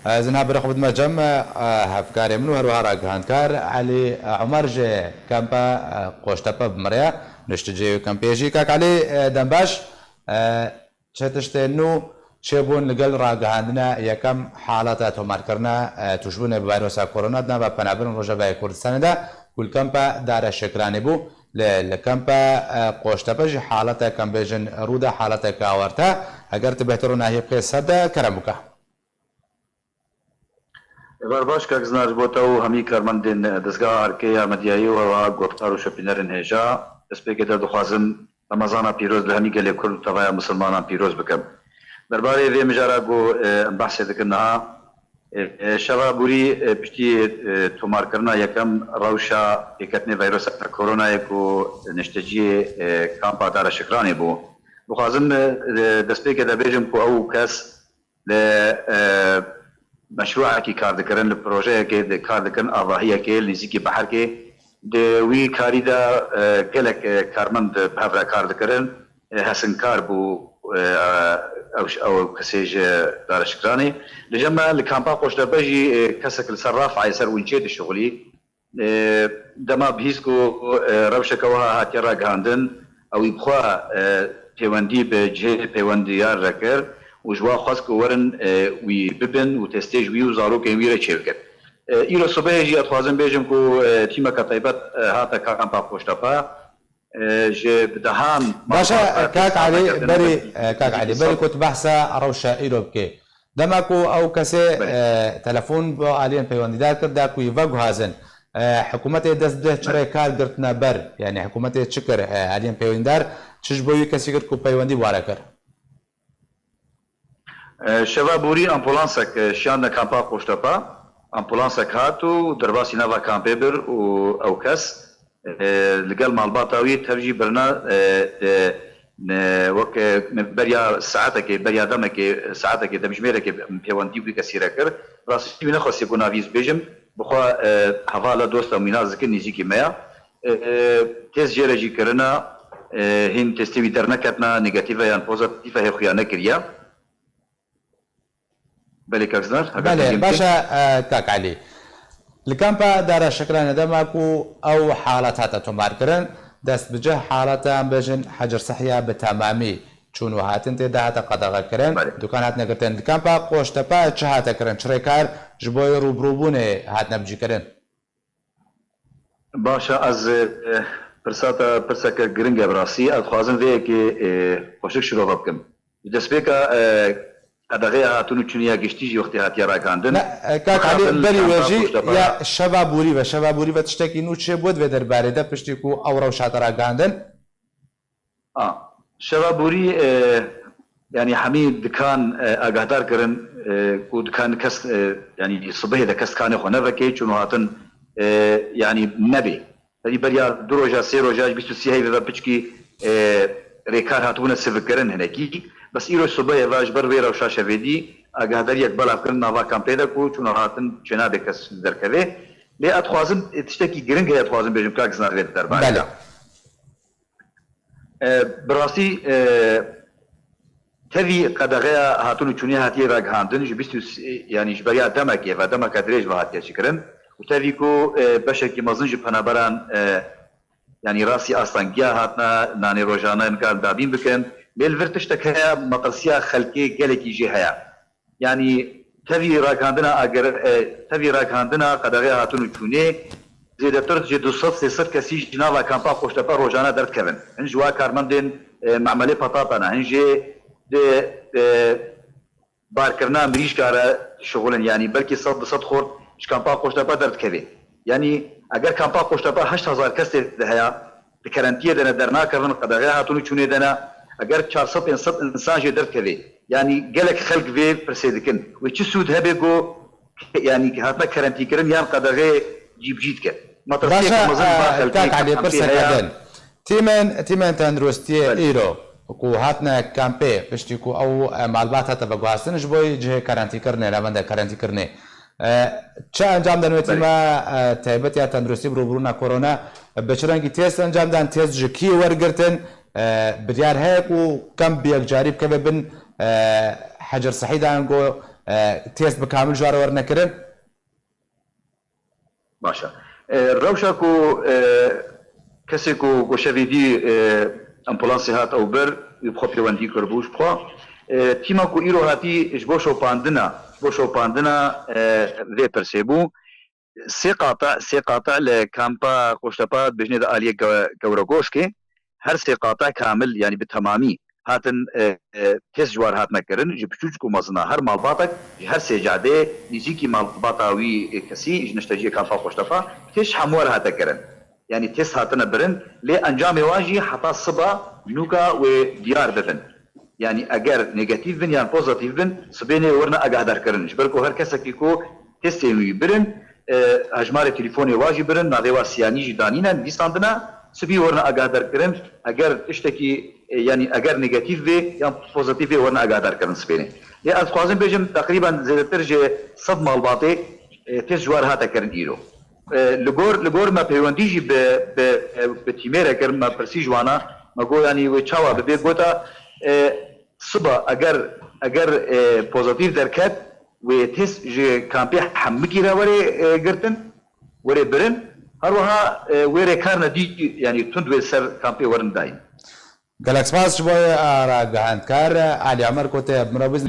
زنها برخبت مجمع هفكاري منو هروها راقهانكار علي عمر جي كامبا قوشتبا بمريا نشتجي كامبيجي كاك علي دنباش شتشتنو شبون لقل راقهاندنا يكم حالات ماركرنا تشبون بفيروس كورونا دنا بنابن رجباي كردستان دا كل كامبا دار الشكراني بو لكامبا قوشتبا جي حالات كامبيجن رودا حالات كاورتا اگر تبهترون هي بقيس هذا كرمك باش که زناج بوده و همی کارمندین دستگاه ارکی آمدیایی و گفتار و شپینرن هجا اسپیک در دخوازم رمضان پیروز لهمی گلی کرد توای مسلمان پیروز بکم درباره وی مجرا گو بحث دکنها شبا بوری پشتی تومار کرنا یکم روشا یکتنی ویروس کرونا یکو نشتجی کامپا دار شکرانی بو دخوازم دسپیک در بیجم کو او کس مشروع کی کار دکرن پروژه کی کار دکرن آواهی کی نزدیکی بحر کی دوی کاری دا گلک کارمند بهفر کار دکرن حسن کار بو او کسیج دار شکرانی لجمع لکامپا قشته بجی کسک الصراف عیسر ونچه الشغلی دما بهیسکو روشه کوها هاتی را گاندن او يبخوا پیوندی به جه پیوندیار رکر وجوا خاص كورن ويببن وتستيج ويو زارو كان ويرا تشيركت إلى صباح جي أتخازن بيجم كو تيما كتايبات هاتا كان باقوشتابا جي بدهام باشا كاك علي بري كنت بحثا روشا إيروبكي دماكو أو كسي تلفون بو عليان بيوانديدار كرداكو يفاقو هازن حكومتي دست ده شري كار قرتنا بر يعني حكومتي تشكر عليان بيوانديدار تشجبوي كسي قرتكو بيواندي واركر شباب بوري امبولانسك شان كامبا قشتبا امبولانسك هاتو درباسي نافا كامبيبر او كاس لقال مالباطاوي ترجي برنا وك بريا ساعتك بريا دمك ساعتك دمجميرك بيواندي بك سيركر راسي من خاص يكون افيز بيجم بخوا حواله دوست منازك نيزيكي ميا تيز جيرجي كرنا هين تستوي درنكتنا نيجاتيفا يعني بوزيتيفا هي خيانه كريا بله كاكزنر بله باشا كاك علي الكامبا دار شكران دماكو او حالات هاتا تماركرن دست بجه حالات بجن حجر صحية بتمامي چونو هاتن تيدا هاتا قدغا كرن دوكان هاتنا كرتن الكامبا قوشتبا چه هاتا كرن شريكار جبوي روبروبونه هاتنا بجي كرن باشا از پرساك گرنگ براسي ادخوازن ويه كي خوشك شروع بكم دست بيكا ادغه هاتونو چونیا گشتیجی وقتی هاتیا راکاندن لا كاك علي بري وجي يا شبابوري و تشتكي نو چه بود و درباره ده پشتیکو او روشات راکاندن شبابوري يعني حميد دكان اگادار کرن کو دكان کس يعني صبح ده کس کان خو نوکي چونو هاتن يعني نبي هذه بريا دروجا سيروجا 23 و پچکی ريكار هاتونه سفكرن هناكي بس إيرو صباح واج بر ويرا وشاشة فيدي أقدر يقبل أفكار نوا كامبيدا كو چون هاتن جناب كس دركبه لي أتخوازم تشتكي جرينج هي أتخوازم بيجم كاكس ناريد دربان بله براسي تبي قدغة هاتون چوني هاتي راج هاندن جبستو يعني جبريا دمك يا دمك أدريج وهاتي شكرن وتبي كو بشكل مزنج بنابران يعني راسي أصلا جا هاتنا ناني روجانا إنكار دابين بكن للفرتشتك هي مقصية خلقي جالكي جي هيا يعني تبي راكاندنا أجر تبي راكاندنا قدرها هاتون چونه زيادة ترت جدو صد كسي جنالا كامبا قشتبا روجانا درد كبن هنجوا كارمندين معملي بطاطانا هنجي باركرنا مريش كارا شغلا يعني بلكي صد خورد كامبا قشتبا درد كبن يعني اگر كامبا قشتبا 8000 كس هيا بكارنتيه دنا درنا كرن قدرها هاتون چونه دنا اگر 400 انسان جي درد كبي يعني قالك خلق في برسيدكن وچ سود هبيغو يعني هاتنا كرنتي كرن يام قدغه جيب جيتك ما باشا كاك علي برسا كدن تيمن تندروستي ايرو كو هاتنا كامبي بشتيكو او معلومات هتا بغواستن جبوي جه كرنتي كرنه لمنده كرنتي كرنه چه انجام دنوتی ما تایبت یا تندرستی بروبرونا کرونا بچرانگی تست انجام دن تست جکی ورگرتن بریار هيك وكم بيك جارب كيف بن حجر صحيح دانجو تست بكامل جوار ورنكرن باشا روشا کو کسی کو گوشویدی امبولانسی هات او بر بخو پیوندی کربوش بخو تیما کو ایرو هاتی اجبوشو پاندنا وی پرسیبو سه قاطع لكامبا قوشتبات بجنة آلية قورقوش كي هر سه قاطع كامل يعني بالتمامي هاتن تيس جوار هاتنا كرن جبشوشكو مزنا هر مالباتك هر سه جاده نيجيكي مالباتاوي كسي جنشتاجيه كامبا قوشتبا تيش حمور هاتا كرن يعني تيس هاتنا برن لأنجام واجي حتى الصبا نوكا وديار بفن يعني اگر نيجاتيف بن يعني بوزيتيف بن صبيني ورنا اقادر كرن جبركو هر كسكي كو تيستي برن هجمار تليفوني واجي برن نادوا سياني جدانينا ديستاندنا سبي ورنا اقادر كرن اگر اشتكي يعني اگر نيجاتيف بي يعني بوزيتيف بي ورنا اقادر كرن سبيني يا ازخوازن بيجم تقريبا زي ترجي صدمه الباطي تيس جوار هاتا كرن ايرو لغور ما بيونديجي بتيميرا كرن ما برسيج وانا ما جو يعني وتشاوا ببي غوتا صبا اگر بوزيتيف دركات وتس جي كامبي حمكي را وري قرتن وري برن هروها وري كارنا دي يعني تند سر كامبي ورن داين قالك سباس شوية راق هاندكار علي عمر كتب مرابز